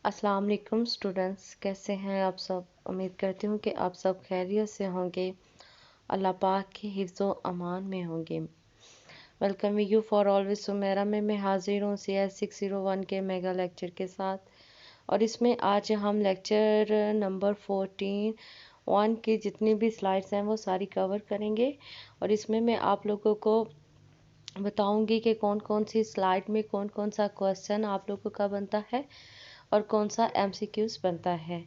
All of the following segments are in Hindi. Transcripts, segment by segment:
अस्सलाम वालेकुम स्टूडेंट्स, कैसे हैं आप सब। उम्मीद करती हूँ कि आप सब खैरियत से होंगे, अल्लाह पाक के हिफ्ज़ो अमान में होंगे। Welcome you for always Sumera में मैं हाजिर हूँ CS601 के मेगा लेक्चर के साथ। और इसमें आज हम लेक्चर नंबर 14 की जितनी भी स्लाइड्स हैं वो सारी कवर करेंगे। और इसमें मैं आप लोगों को बताऊंगी कि कौन कौन सी स्लाइड में कौन कौन सा क्वेश्चन आप लोगों का बनता है और कौन सा MCQs बनता है।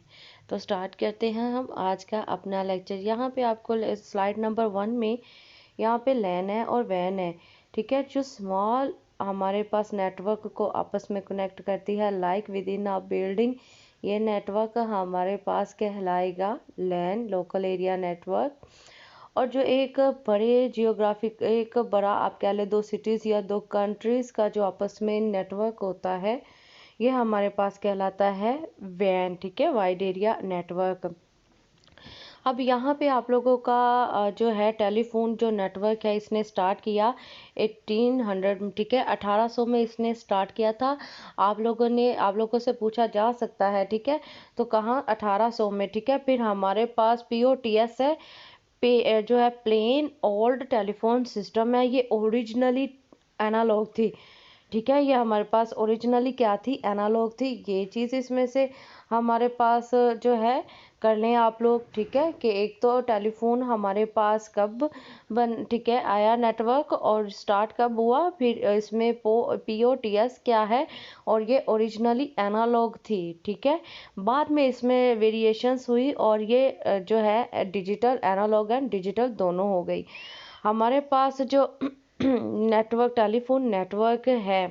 तो स्टार्ट करते हैं हम आज का अपना लेक्चर। यहाँ पे आपको स्लाइड नंबर 1 में यहाँ पे लैन है और वैन है, ठीक है, जो स्मॉल हमारे पास नेटवर्क को आपस में कनेक्ट करती है like with in a building. ये नेटवर्क हमारे पास कहलाएगा लैन, लोकल एरिया नेटवर्क। और जो एक बड़े जियोग्राफिक एक बड़ा आप कह ले दो सिटीज़ या दो कंट्रीज़ का जो आपस में नेटवर्क होता है ये हमारे पास कहलाता है वैन, ठीक है, वाइड एरिया नेटवर्क। अब यहाँ पे आप लोगों का जो है टेलीफोन जो नेटवर्क है इसने स्टार्ट किया 1800, ठीक है, 1800 में इसने स्टार्ट किया था। आप लोगों से पूछा जा सकता है, ठीक है, तो कहाँ 1800 में, ठीक है। फिर हमारे पास POTS है, जो है प्लेन ओल्ड टेलीफोन सिस्टम है। ये ओरिजिनली एनालॉग थी, ठीक है, ये हमारे पास ओरिजिनली क्या थी, एनालॉग थी। ये चीज़ इसमें से हमारे पास जो है कर लें आप लोग, ठीक है, कि एक तो टेलीफोन हमारे पास कब ठीक है आया नेटवर्क और स्टार्ट कब हुआ, फिर इसमें POTS क्या है और ये ओरिजिनली एनालॉग थी, ठीक है। बाद में इसमें वेरिएशंस हुई और ये जो है डिजिटल, एनालॉग एंड डिजिटल दोनों हो गई। हमारे पास जो नेटवर्क, टेलीफोन नेटवर्क है,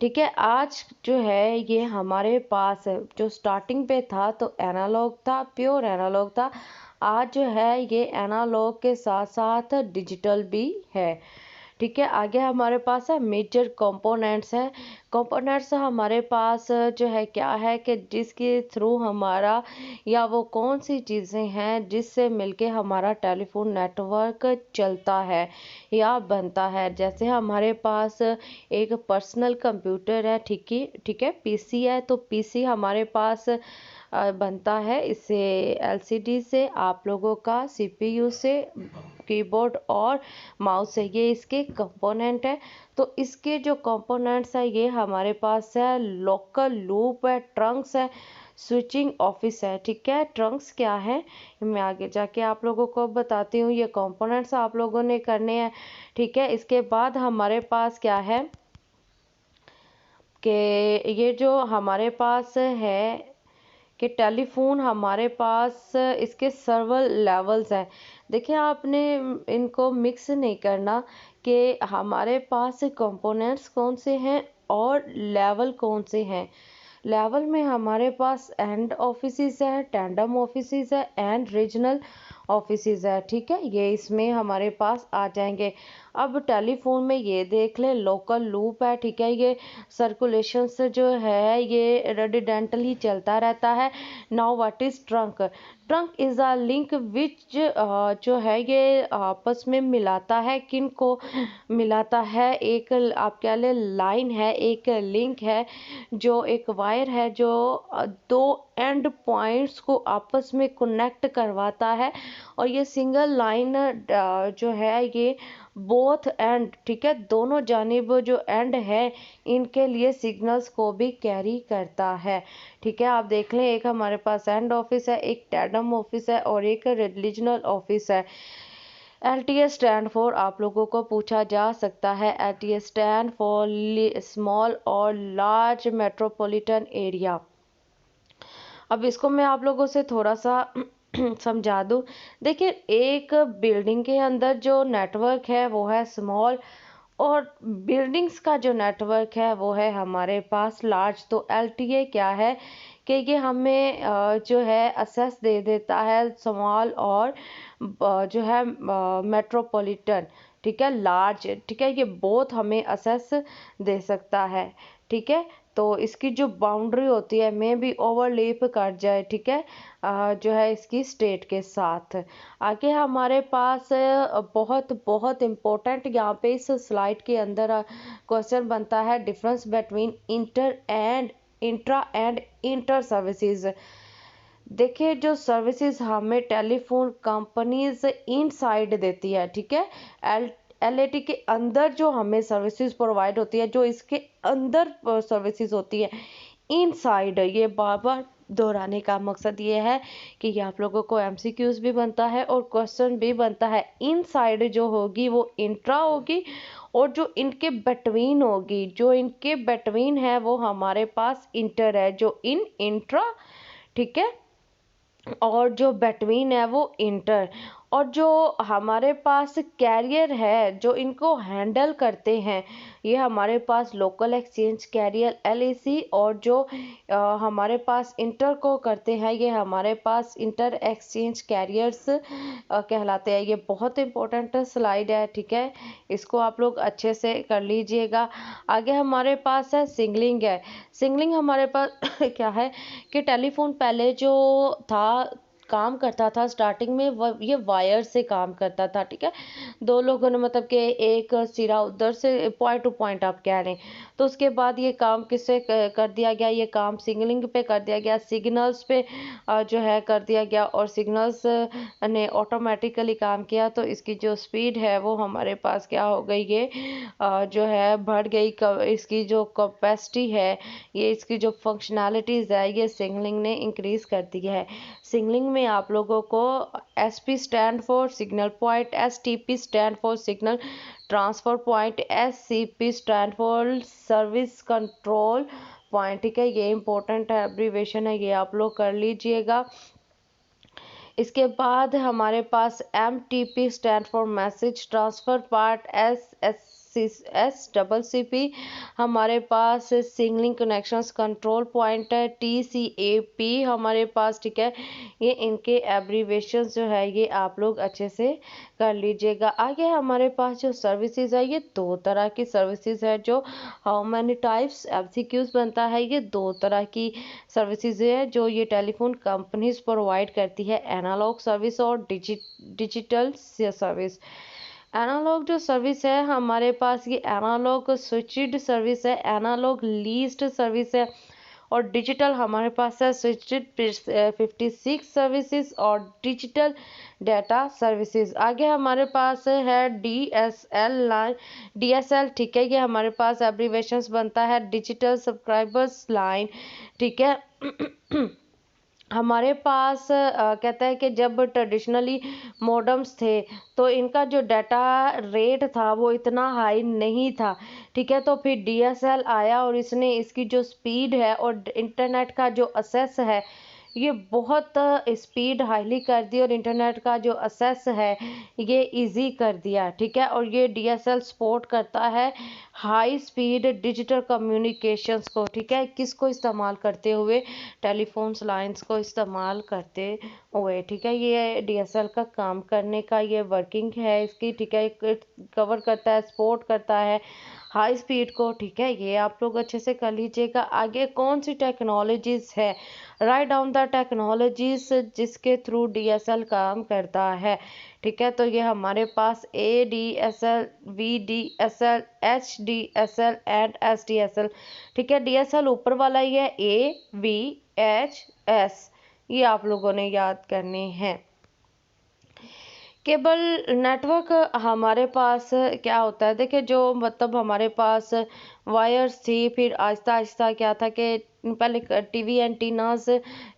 ठीक है, आज जो है ये हमारे पास जो स्टार्टिंग पे था तो एनालॉग था, प्योर एनालॉग था। आज जो है ये एनालॉग के साथ साथ डिजिटल भी है, ठीक है। आगे हमारे पास है मेजर कंपोनेंट्स है। कंपोनेंट्स हमारे पास जो है क्या है कि जिसके थ्रू हमारा या वो कौन सी चीज़ें हैं जिससे मिलके हमारा टेलीफोन नेटवर्क चलता है या बनता है। जैसे हमारे पास एक पर्सनल कंप्यूटर है, ठीक है, PC है, तो PC हमारे पास बनता है इससे LCD से, आप लोगों का CPU से, कीबोर्ड और माउस है, ये इसके कंपोनेंट है। तो इसके जो कंपोनेंट्स है ये हमारे पास है लोकल लूप है, ट्रंक्स है, स्विचिंग ऑफिस है, ठीक है। ट्रंक्स क्या है मैं आगे जाके आप लोगों को बताती हूँ, ये कंपोनेंट्स आप लोगों ने करने हैं, ठीक है। इसके बाद हमारे पास क्या है कि ये जो हमारे पास है कि टेलीफोन हमारे पास इसके सर्वर लेवल्स हैं। देखिए आपने इनको मिक्स नहीं करना कि हमारे पास कंपोनेंट्स कौन से हैं और लेवल कौन से हैं। लेवल में हमारे पास एंड ऑफिसेज है, टैंडम ऑफिसेज है एंड रीजनल ऑफिसेज है, ठीक है, ये इसमें हमारे पास आ जाएंगे। अब टेलीफोन में ये देख ले लोकल लूप है, ठीक है, ये सर्कुलेशन से जो है ये रेडिडेंटली चलता रहता है। Now what is trunk. Trunk is a link which जो है ये आपस में मिलाता है, किन को मिलाता है, एक आप कह ले लाइन है, एक लिंक है, जो एक वायर है जो दो एंड पॉइंट्स को आपस में कनेक्ट करवाता है। और ये सिंगल लाइन जो है ये बोथ एंड, ठीक है, दोनों जानिब जो एंड है इनके लिए सिग्नल्स को भी कैरी करता है, ठीक है। आप देख लें एक हमारे पास एंड ऑफिस है, एक टैंडम ऑफिस है और एक रीजनल ऑफिस है। LTA स्टैंड फॉर आप लोगों को पूछा जा सकता है, LTA स्टैंड फॉर स्मॉल और लार्ज मेट्रोपॉलिटन एरिया। अब इसको मैं आप लोगों से थोड़ा सा समझा दूं। देखिए एक बिल्डिंग के अंदर जो नेटवर्क है वो है स्मॉल और बिल्डिंग्स का जो नेटवर्क है वो है हमारे पास लार्ज। तो LTA क्या है कि ये हमें जो है असेस दे देता है स्मॉल और जो है मेट्रोपॉलिटन, ठीक है, लार्ज, ठीक है, ये बोथ हमें असेस दे सकता है, ठीक है। तो इसकी जो बाउंड्री होती है में भी ओवरलैप कर जाए, ठीक है, जो है इसकी स्टेट के साथ। आगे हमारे पास बहुत बहुत इम्पोर्टेंट यहाँ पे इस स्लाइड के अंदर क्वेश्चन बनता है, difference between inter and intra and inter services. देखिए जो सर्विसेज हमें टेलीफोन कंपनीज इनसाइड देती है, ठीक है, एल एलएटी के अंदर जो हमें सर्विसेज प्रोवाइड होती है, जो इसके अंदर सर्विसेज होती है इनसाइड, ये बार बार दोहराने का मकसद ये है कि ये आप लोगों को एमसीक्यूज भी बनता है और क्वेश्चन भी बनता है। इनसाइड जो होगी वो इंट्रा होगी, और जो इनके बिटवीन होगी, जो इनके बिटवीन है वो हमारे पास इंटर है, जो इन इंट्रा, ठीक है, और जो बिटवीन है वो इंटर। और जो हमारे पास कैरियर है जो इनको हैंडल करते हैं, ये हमारे पास लोकल एक्सचेंज कैरियर एलईसी, और जो हमारे पास इंटर को करते हैं ये हमारे पास इंटर एक्सचेंज कैरियर्स कहलाते हैं। ये बहुत इंपॉर्टेंट स्लाइड है, ठीक है, इसको आप लोग अच्छे से कर लीजिएगा। आगे हमारे पास है सिग्नलिंग है। सिग्नलिंग हमारे पास क्या है कि टेलीफोन पहले जो था काम करता था स्टार्टिंग में ये वायर से काम करता था, ठीक है, दो लोगों ने मतलब कि एक सिरा उधर से पॉइंट टू पॉइंट आप कह रहे हैं, तो उसके बाद ये काम किससे कर दिया गया, ये काम सिग्नलिंग पे कर दिया गया, सिग्नल्स पे जो है कर दिया गया, और सिग्नल्स ने ऑटोमेटिकली काम किया, तो इसकी जो स्पीड है वो हमारे पास क्या हो गई, ये जो है बढ़ गई। इसकी जो कैपेसिटी है, ये इसकी जो फंक्शनैलिटीज़ है, ये सिग्नलिंग ने इंक्रीज़ कर दी है। सिग्नलिंग में आप लोगों को SP stand for signal point, STP stand for signal transfer point, SCP stand for service control point, ठीक है, ये इंपॉर्टेंट है, एब्रीवेशन है, ये आप लोग कर लीजिएगा। इसके बाद हमारे पास M T P stand for message transfer part, SCP हमारे पास सिग्नलिंग कनेक्शंस कंट्रोल पॉइंट है, TCAP हमारे पास, ठीक है, ये इनके एब्रीवेशंस जो है ये आप लोग अच्छे से कर लीजिएगा। आगे हमारे पास जो सर्विसेज है, ये दो तरह की सर्विसेज है। जो हाउ मैनी टाइप्स एमसीक्यूज बनता है, ये दो तरह की सर्विसेज है जो ये टेलीफोन कंपनीज प्रोवाइड करती है, एनालॉग सर्विस और डिजिटल सर्विस। एनालॉग जो सर्विस है हमारे पास, ये एनालॉग स्विच्ड सर्विस है, एनालॉग लीस्ड सर्विस है, और डिजिटल हमारे पास है स्विच्ड 56 सर्विसेज और डिजिटल डाटा सर्विसेज। आगे हमारे पास है DSL लाइन, DSL, ठीक है, ये हमारे पास एब्रीवेशंस बनता है डिजिटल सब्सक्राइबर्स लाइन, ठीक है। हमारे पास कहता है कि जब ट्रेडिशनली मॉडेम्स थे तो इनका जो डाटा रेट था वो इतना हाई नहीं था, ठीक है, तो फिर DSL आया और इसने इसकी जो स्पीड है और इंटरनेट का जो एक्सेस है ये बहुत स्पीड हाईली कर दी, और इंटरनेट का जो एक्सेस है ये इजी कर दिया, ठीक है, और ये DSL सपोर्ट करता है हाई स्पीड डिजिटल कम्युनिकेशंस को, ठीक है, किसको इस्तेमाल करते हुए, टेलीफोन्स लाइंस को इस्तेमाल करते हुए, ठीक है, ये DSL का काम करने का ये वर्किंग है इसकी, ठीक है, कवर करता है, सपोर्ट करता है हाई स्पीड को, ठीक है, ये आप लोग अच्छे से कर लीजिएगा। आगे कौन सी टेक्नोलॉजीज है, राइट डाउन द टेक्नोलॉजीज जिसके थ्रू DSL काम करता है, ठीक है, तो ये हमारे पास ADSL, VDSL, HDSL and SDSL, ठीक है, DSL ऊपर वाला ही है, AVHS, ये आप लोगों ने याद करने हैं। केबल नेटवर्क हमारे पास क्या होता है, देखिए जो मतलब हमारे पास वायर्स थी, फिर आहिस्ता आहिस्ता क्या था कि पहले टीवी एंटीनास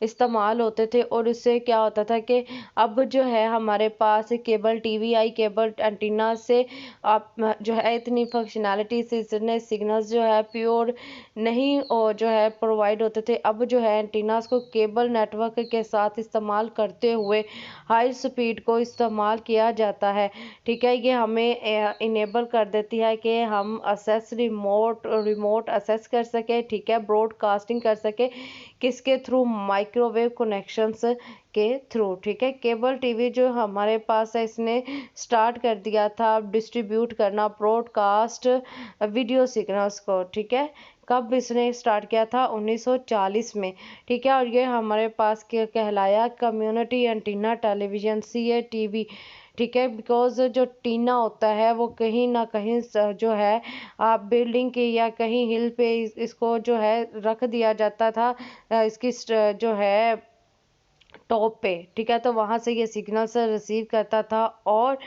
इस्तेमाल होते थे, और उससे क्या होता था कि अब जो है हमारे पास केबल टीवी आई, केबल एंटीना से आप जो है इतनी फंक्शनैलिटी से इतने सिग्नल्स जो है प्योर नहीं और जो है प्रोवाइड होते थे। अब जो है एंटीनास को केबल नेटवर्क के साथ इस्तेमाल करते हुए हाई स्पीड को इस्तेमाल किया जाता है, ठीक है, ये हमें इनेबल कर देती है कि हम असेस रिमोट असेस कर सके, ठीक है, ब्रॉडकास्टिंग कर सके, किसके थ्रू, माइक्रोवेव कनेक्शंस के थ्रू, ठीक है। केबल टीवी जो हमारे पास है इसने स्टार्ट कर दिया था डिस्ट्रीब्यूट करना ब्रॉडकास्ट वीडियो सिग्नल्स को, ठीक है, कब इसने स्टार्ट किया था, 1940 में, ठीक है, और ये हमारे पास कहलाया कम्युनिटी एंटीना टेलीविजन, CATV, ठीक है, बिकॉज जो टीना होता है वो कहीं ना कहीं जो है आप बिल्डिंग की या कहीं हिल पे इसको जो है रख दिया जाता था, इसकी जो है टॉप पे, ठीक है। तो वहां से ये सिग्नल से रिसीव करता था और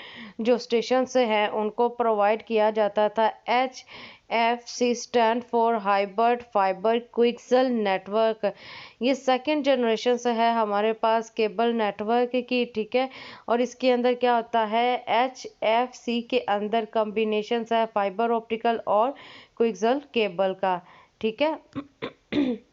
जो स्टेशन से हैं उनको प्रोवाइड किया जाता था। HFC stand for hybrid fibre coaxial network. ये सेकंड जनरेशन से है हमारे पास केबल नेटवर्क की, ठीक है। और इसके अंदर क्या होता है, HFC के अंदर कॉम्बिनेशन है फाइबर ऑप्टिकल और क्विक्सल केबल का, ठीक है।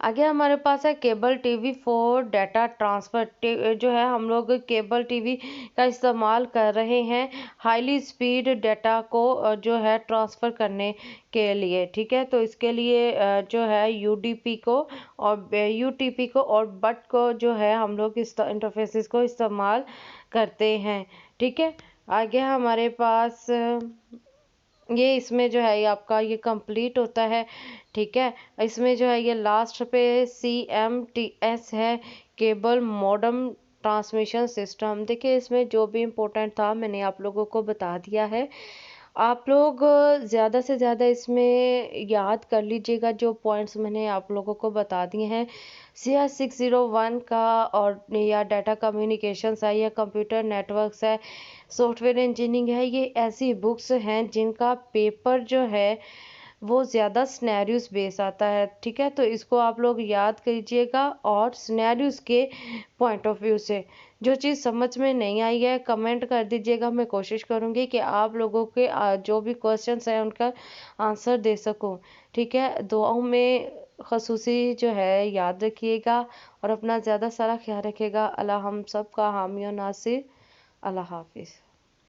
आगे हमारे पास है cable TV for data transfer. जो है हम लोग केबल टीवी का इस्तेमाल कर रहे हैं हाईली स्पीड डाटा को जो है ट्रांसफ़र करने के लिए, ठीक है। तो इसके लिए जो है यूडीपी को और यूटीपी को और बट को जो है हम लोग इस इंटरफेसेस को इस्तेमाल करते हैं, ठीक है। आगे हमारे पास ये इसमें जो है ये आपका ये कंप्लीट होता है, ठीक है। इसमें जो है ये लास्ट पे CMTS है, केबल मॉडेम ट्रांसमिशन सिस्टम। देखिए इसमें जो भी इम्पोर्टेंट था मैंने आप लोगों को बता दिया है। आप लोग ज़्यादा से ज़्यादा इसमें याद कर लीजिएगा जो पॉइंट्स मैंने आप लोगों को बता दिए हैं। CR601 का और या डाटा कम्युनिकेशंस है या कंप्यूटर नेटवर्क्स है, सॉफ्टवेयर इंजीनियरिंग है, ये ऐसी बुक्स हैं जिनका पेपर जो है वो ज़्यादा स्नैरियोस बेस आता है, ठीक है। तो इसको आप लोग याद कीजिएगा और स्नैरियोस के पॉइंट ऑफ व्यू से जो चीज़ समझ में नहीं आई है कमेंट कर दीजिएगा। मैं कोशिश करूँगी कि आप लोगों के जो भी क्वेश्चंस हैं उनका आंसर दे सकूँ, ठीक है। दुआओं में खसूसी जो है याद रखिएगा और अपना ज़्यादा सारा ख्याल रखिएगा। अल्लाह हम सब का हामी और नासिर। अल्लाह हाफिज़।